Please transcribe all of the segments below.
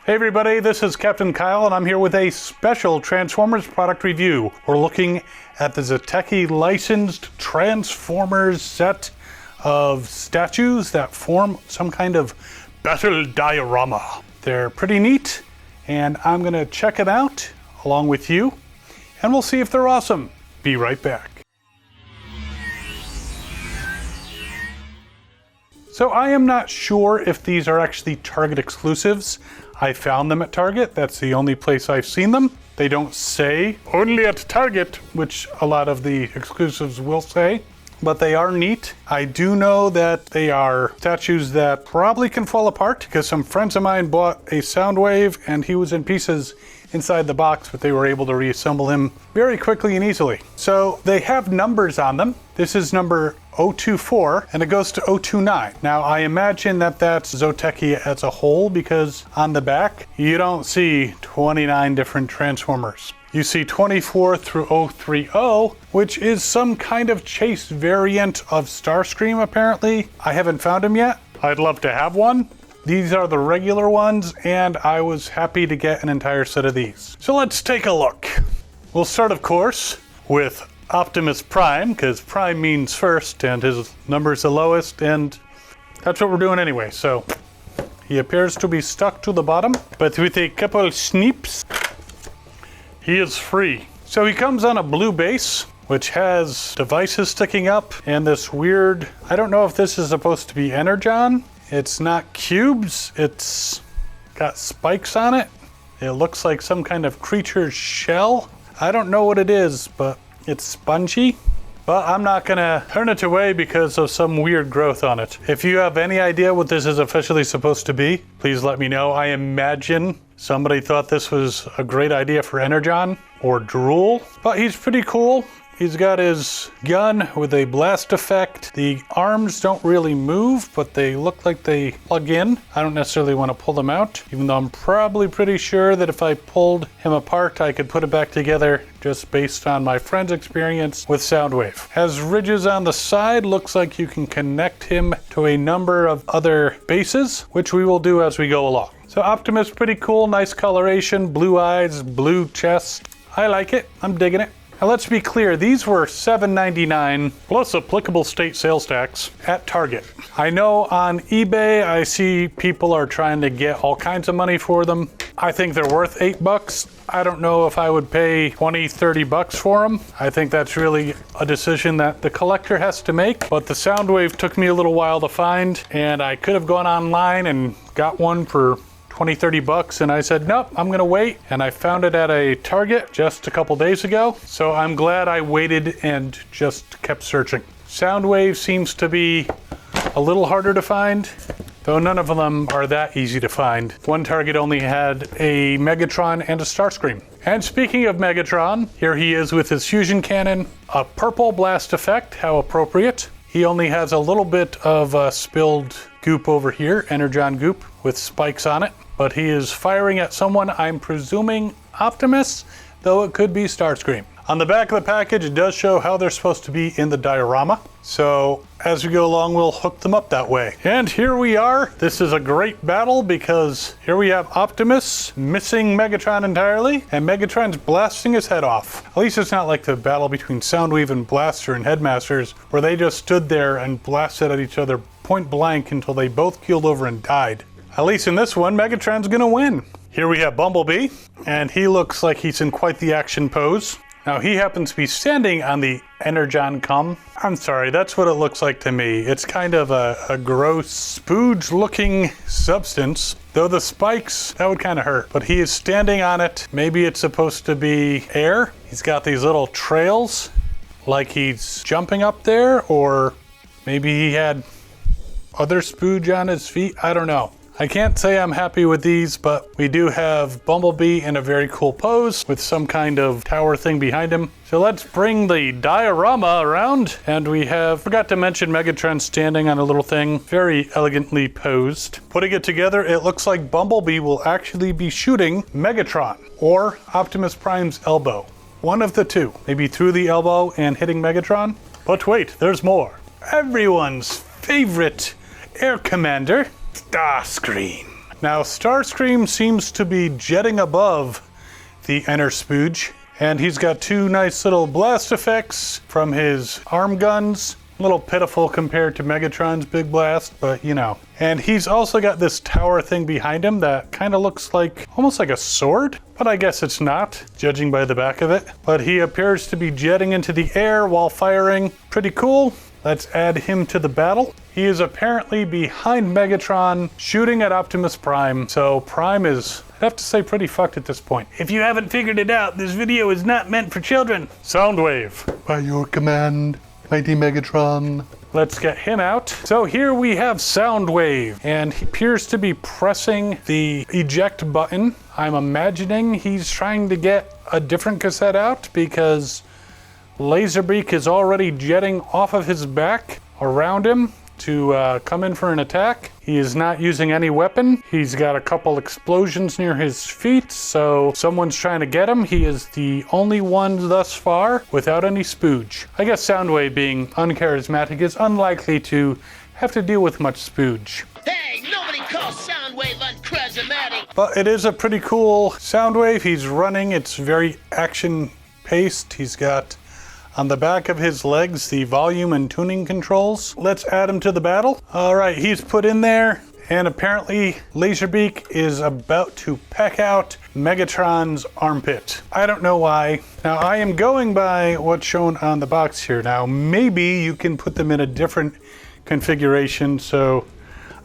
Hey everybody, this is Captain Kyle and I'm here with a special Transformers product review. We're looking at the Zoteki licensed Transformers set of statues that form some kind of battle diorama. They're pretty neat and I'm gonna check it out along with you and we'll see if they're awesome. Be right back. So I am not sure if these are actually Target exclusives. I found them at Target. That's the only place I've seen them. They don't say only at Target, which a lot of the exclusives will say, but they are neat. I do know that they are statues that probably can fall apart because some friends of mine bought a Soundwave and he was in pieces inside the box, but they were able to reassemble him very quickly and easily. So they have numbers on them. This is number 024 and it goes to 029. Now I imagine that that's Zoteki as a whole because on the back you don't see 29 different Transformers. You see 24 through 030, which is some kind of chase variant of Starscream apparently. I haven't found him yet. I'd love to have one. These are the regular ones and I was happy to get an entire set of these. So let's take a look. We'll start of course with Optimus Prime, because Prime means first and his number's the lowest, and that's what we're doing anyway. So he appears to be stuck to the bottom, but with a couple sneeps, he is free. So he comes on a blue base, which has devices sticking up, and this weird, I don't know if this is supposed to be Energon. It's not cubes, it's got spikes on it. It looks like some kind of creature's shell. I don't know what it is, but it's spongy, but I'm not gonna turn it away because of some weird growth on it. If you have any idea what this is officially supposed to be, please let me know. I imagine somebody thought this was a great idea for Energon or Drool, but he's pretty cool. He's got his gun with a blast effect. The arms don't really move, but they look like they plug in. I don't necessarily want to pull them out, even though I'm probably pretty sure that if I pulled him apart, I could put it back together just based on my friend's experience with Soundwave. Has ridges on the side, looks like you can connect him to a number of other bases, which we will do as we go along. So Optimus, pretty cool, nice coloration, blue eyes, blue chest. I like it, I'm digging it. Now let's be clear, these were $7.99 plus applicable state sales tax at Target. I know on eBay, I see people are trying to get all kinds of money for them. I think they're worth $8. I don't know if I would pay 20, 30 bucks for them. I think that's really a decision that the collector has to make, but the Soundwave took me a little while to find and I could have gone online and got one for 20, 30 bucks and I said, nope, I'm gonna wait. And I found it at a Target just a couple days ago. So I'm glad I waited and just kept searching. Soundwave seems to be a little harder to find, though none of them are that easy to find. One Target only had a Megatron and a Starscream. And speaking of Megatron, here he is with his fusion cannon, a purple blast effect, how appropriate. He only has a little bit of spilled goop over here, Energon goop, with spikes on it. But he is firing at someone, I'm presuming Optimus, though it could be Starscream. On the back of the package, it does show how they're supposed to be in the diorama. So as we go along, we'll hook them up that way. And here we are. This is a great battle because here we have Optimus missing Megatron entirely, and Megatron's blasting his head off. At least it's not like the battle between Soundwave and Blaster and Headmasters, where they just stood there and blasted at each other point blank until they both keeled over and died. At least in this one, Megatron's gonna win. Here we have Bumblebee, and he looks like he's in quite the action pose. Now he happens to be standing on the Energon cum. I'm sorry, that's what it looks like to me. It's kind of a gross, spooge looking substance. Though the spikes, that would kind of hurt. But he is standing on it. Maybe it's supposed to be air. He's got these little trails, like he's jumping up there, or maybe he had other spooge on his feet. I don't know. I can't say I'm happy with these, but we do have Bumblebee in a very cool pose with some kind of tower thing behind him. So let's bring the diorama around, and we have, forgot to mention Megatron standing on a little thing, very elegantly posed. Putting it together, it looks like Bumblebee will actually be shooting Megatron or Optimus Prime's elbow. One of the two, maybe through the elbow and hitting Megatron. But wait, there's more. Everyone's favorite Air Commander, Starscream. Now Starscream seems to be jetting above the inner spooge, and he's got two nice little blast effects from his arm guns. A little pitiful compared to Megatron's big blast, but you know. And he's also got this tower thing behind him that kind of looks like, almost like a sword, but I guess it's not, judging by the back of it. But he appears to be jetting into the air while firing. Pretty cool. Let's add him to the battle. He is apparently behind Megatron, shooting at Optimus Prime. So Prime is, I'd have to say, pretty fucked at this point. If you haven't figured it out, this video is not meant for children. Soundwave. By your command, mighty Megatron. Let's get him out. So here we have Soundwave, and he appears to be pressing the eject button. I'm imagining he's trying to get a different cassette out because Laserbeak is already jetting off of his back around him to come in for an attack. He is not using any weapon. He's got a couple explosions near his feet, so someone's trying to get him. He is the only one thus far without any spooge. I guess Soundwave, being uncharismatic, is unlikely to have to deal with much spooge. Hey, nobody calls Soundwave uncharismatic. But it is a pretty cool Soundwave. He's running. It's very action-paced. He's got on the back of his legs the volume and tuning controls. Let's add him to the battle. All right, he's put in there, and apparently Laserbeak is about to peck out Megatron's armpit. I don't know why. Now I am going by what's shown on the box here. Now maybe you can put them in a different configuration so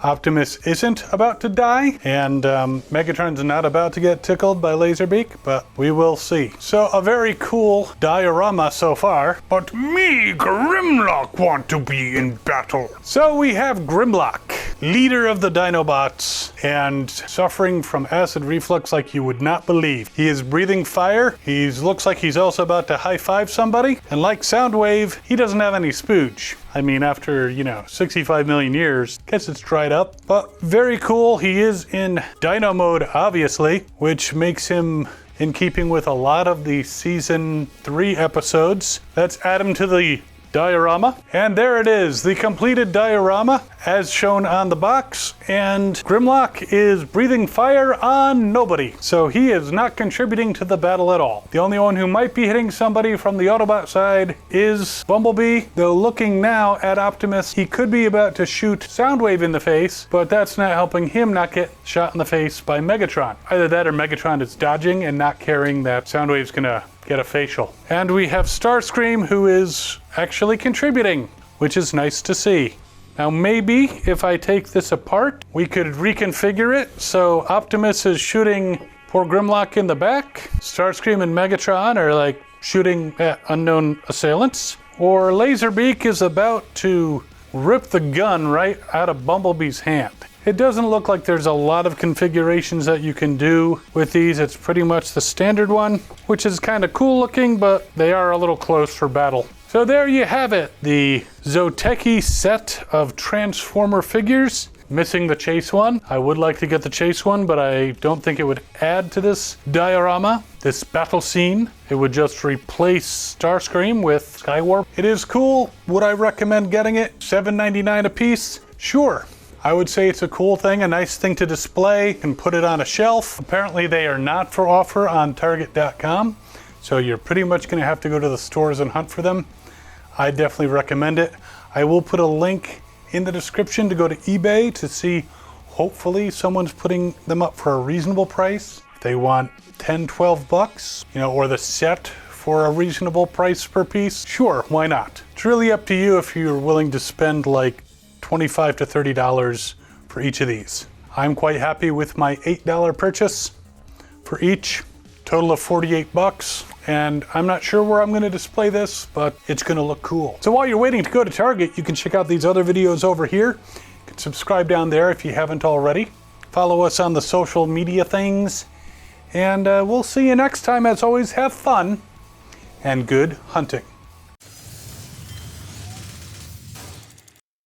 Optimus isn't about to die, and Megatron's not about to get tickled by Laserbeak, but we will see. So a very cool diorama so far, but me, Grimlock, want to be in battle. So we have Grimlock, leader of the Dinobots, and suffering from acid reflux like you would not believe. He is breathing fire. He looks like he's also about to high-five somebody, and like Soundwave, he doesn't have any spooge. I mean, after, 65 million years, guess it's dried up. But very cool. He is in Dino mode, obviously, which makes him in keeping with a lot of the season 3 episodes. Let's add him to the diorama. And there it is, the completed diorama as shown on the box. And Grimlock is breathing fire on nobody. So he is not contributing to the battle at all. The only one who might be hitting somebody from the Autobot side is Bumblebee. Though looking now at Optimus, he could be about to shoot Soundwave in the face, but that's not helping him not get shot in the face by Megatron. Either that or Megatron is dodging and not caring that Soundwave's gonna get a facial. And we have Starscream, who is actually contributing, which is nice to see. Now maybe if I take this apart, we could reconfigure it so Optimus is shooting poor Grimlock in the back, Starscream and Megatron are like shooting at unknown assailants, or Laserbeak is about to rip the gun right out of Bumblebee's hand. It doesn't look like there's a lot of configurations that you can do with these. It's pretty much the standard one, which is kind of cool looking, but they are a little close for battle. So there you have it, the Zoteki set of Transformer figures. Missing the chase one. I would like to get the chase one, but I don't think it would add to this diorama, this battle scene. It would just replace Starscream with Skywarp. It is cool. Would I recommend getting it? $7.99 a piece? Sure. I would say it's a cool thing, a nice thing to display and put it on a shelf. Apparently they are not for offer on Target.com, so you're pretty much going to have to go to the stores and hunt for them. I definitely recommend it. I will put a link in the description to go to eBay to see, hopefully someone's putting them up for a reasonable price. If they want 10, 12 bucks, or the set for a reasonable price per piece, sure, why not? It's really up to you if you're willing to spend like $25 to $30 for each of these. I'm quite happy with my $8 purchase for each, total of 48 bucks. And I'm not sure where I'm gonna display this, but it's gonna look cool. So while you're waiting to go to Target, you can check out these other videos over here. You can subscribe down there if you haven't already. Follow us on the social media things. And we'll see you next time. As always, have fun and good hunting.